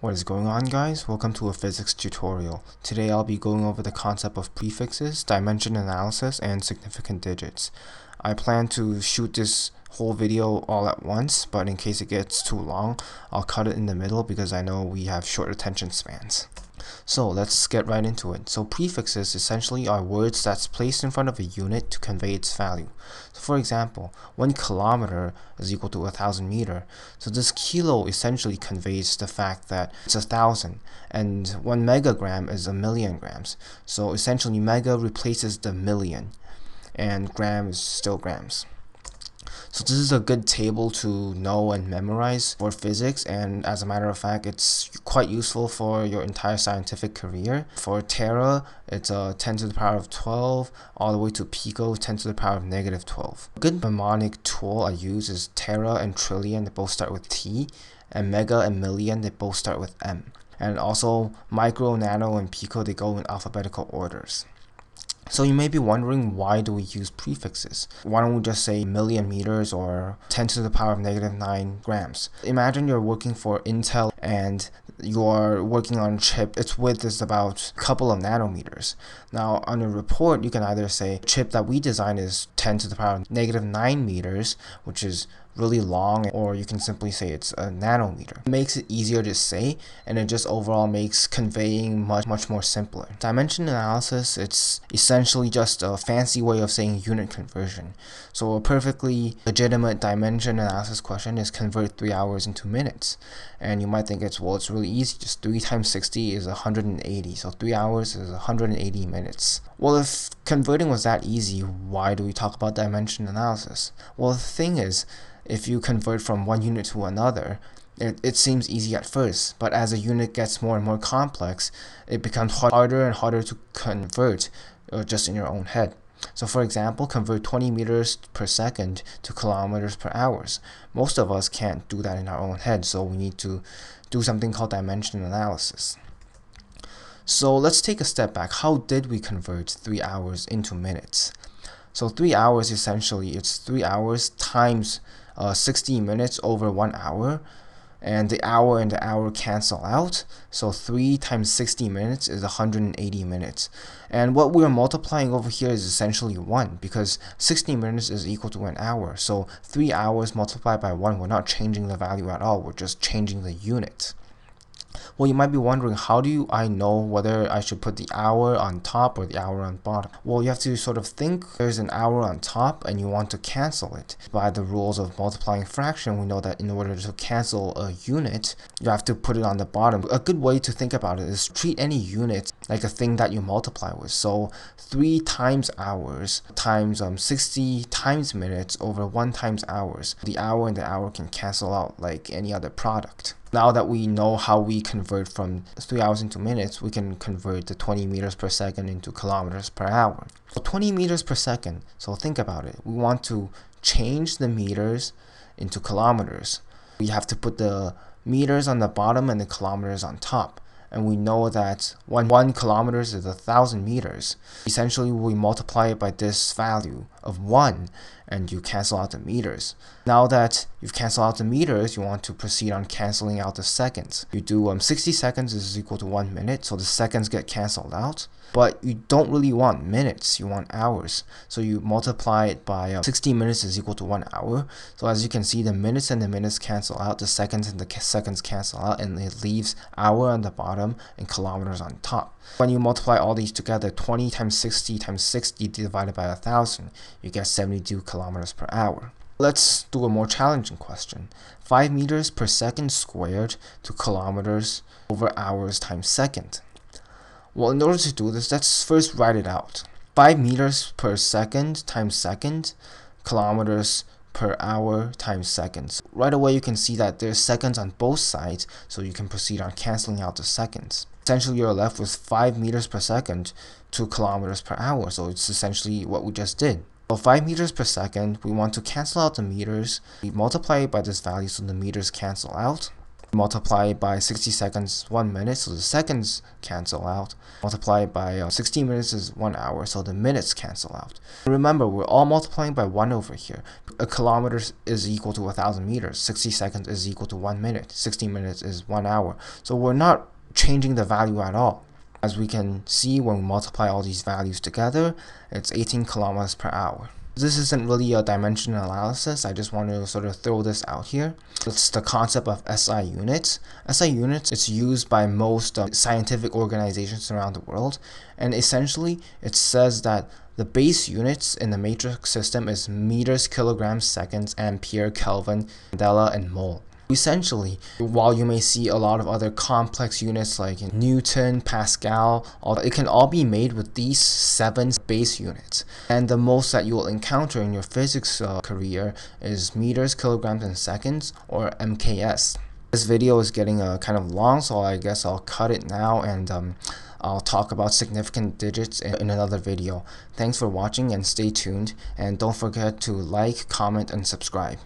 What is going on, guys? Welcome to a physics tutorial. Today I'll be going over the concept of prefixes, dimension analysis, and significant digits. I plan to shoot this whole video all at once, but in case it gets too long, I'll cut it in the middle because I know we have short attention spans. So let's get right into it. So prefixes essentially are words that's placed in front of a unit to convey its value. So for example, 1 kilometer is equal to 1,000 meter. So this kilo essentially conveys the fact that it's 1,000, and 1 megagram is 1,000,000 grams. So essentially mega replaces the million, and gram is still grams. So this is a good table to know and memorize for physics, and as a matter of fact, it's quite useful for your entire scientific career. For tera, it's 10 to the power of 12, all the way to pico, 10 to the power of negative 12. A good mnemonic tool I use is tera and trillion, they both start with T, and mega and million, they both start with M. And also micro, nano, and pico, they go in alphabetical orders. So you may be wondering, why do we use prefixes? Why don't we just say million meters or 10 to the power of negative 9 grams? Imagine you're working for Intel and you're working on a chip. Its width is about a couple of nanometers. Now on your report, you can either say chip that we design is 10 to the power of negative 9 meters, which is really long, or you can simply say it's a nanometer. It makes it easier to say, and it just overall makes conveying much more simpler. Dimension analysis, it's essentially just a fancy way of saying unit conversion. So a perfectly legitimate dimension analysis question is convert 3 hours into minutes. And you might think it's really easy, just 3 times 60 is 180, so 3 hours is 180 minutes. Well, if converting was that easy, why do we talk about dimension analysis? Well, the thing is, if you convert from one unit to another, it seems easy at first, but as a unit gets more and more complex, it becomes harder and harder to convert just in your own head. So for example, convert 20 meters per second to kilometers per hour. Most of us can't do that in our own head, so we need to do something called dimension analysis. So let's take a step back. How did we convert 3 hours into minutes? So 3 hours, essentially, it's 3 hours times 60 minutes over 1 hour, and the hour and the hour cancel out, so 3 times 60 minutes is 180 minutes. And what we're multiplying over here is essentially 1, because 60 minutes is equal to an hour, so 3 hours multiplied by 1, we're not changing the value at all, we're just changing the unit. Well, you might be wondering, how do I know whether I should put the hour on top or the hour on bottom? Well, you have to sort of think there's an hour on top and you want to cancel it. By the rules of multiplying fraction, we know that in order to cancel a unit, you have to put it on the bottom. A good way to think about it is treat any unit like a thing that you multiply with. So 3 times hours times 60 times minutes over 1 times hours. The hour and the hour can cancel out like any other product. Now that we know how we convert from 3 hours into minutes, we can convert the 20 meters per second into kilometers per hour. So 20 meters per second, so think about it. We want to change the meters into kilometers. We have to put the meters on the bottom and the kilometers on top. And we know that 1 kilometers is 1,000 meters. Essentially, we multiply it by this value of 1, and you cancel out the meters. Now that you've canceled out the meters, you want to proceed on canceling out the seconds. You do 60 seconds is equal to 1 minute, so the seconds get canceled out. But you don't really want minutes, you want hours. So you multiply it by 60 minutes is equal to 1 hour. So as you can see, the minutes and the minutes cancel out, the seconds and the seconds cancel out, and it leaves hour on the bottom and kilometers on top. When you multiply all these together, 20 times 60 times 60 divided by 1,000, you get 72 kilometers per hour. Let's do a more challenging question. 5 meters per second squared to kilometers over hours times second. Well, in order to do this, let's first write it out. 5 meters per second times second, kilometers per hour times seconds. Right away, you can see that there's seconds on both sides, so you can proceed on canceling out the seconds. Essentially, you're left with 5 meters per second to kilometers per hour, so it's essentially what we just did. So 5 meters per second, we want to cancel out the meters. We multiply it by this value so the meters cancel out. Multiply it by 60 seconds, 1 minute, so the seconds cancel out. Multiply it by 60 minutes is 1 hour, so the minutes cancel out. Remember, we're all multiplying by 1 over here. A kilometer is equal to 1,000 meters. 60 seconds is equal to 1 minute. 60 minutes is 1 hour. So we're not changing the value at all. As we can see, when we multiply all these values together, it's 18 kilometers per hour. This isn't really a dimension analysis, I just want to sort of throw this out here. It's the concept of SI units. SI units, it's used by most scientific organizations around the world, and essentially it says that the base units in the matrix system is meters, kilograms, seconds, ampere, Kelvin, Candela, and mole. Essentially, while you may see a lot of other complex units like Newton, Pascal, it can all be made with these 7 base units. And the most that you will encounter in your physics career is meters, kilograms, and seconds, or MKS. This video is getting kind of long, so I guess I'll cut it now, and I'll talk about significant digits in another video. Thanks for watching and stay tuned, and don't forget to like, comment, and subscribe.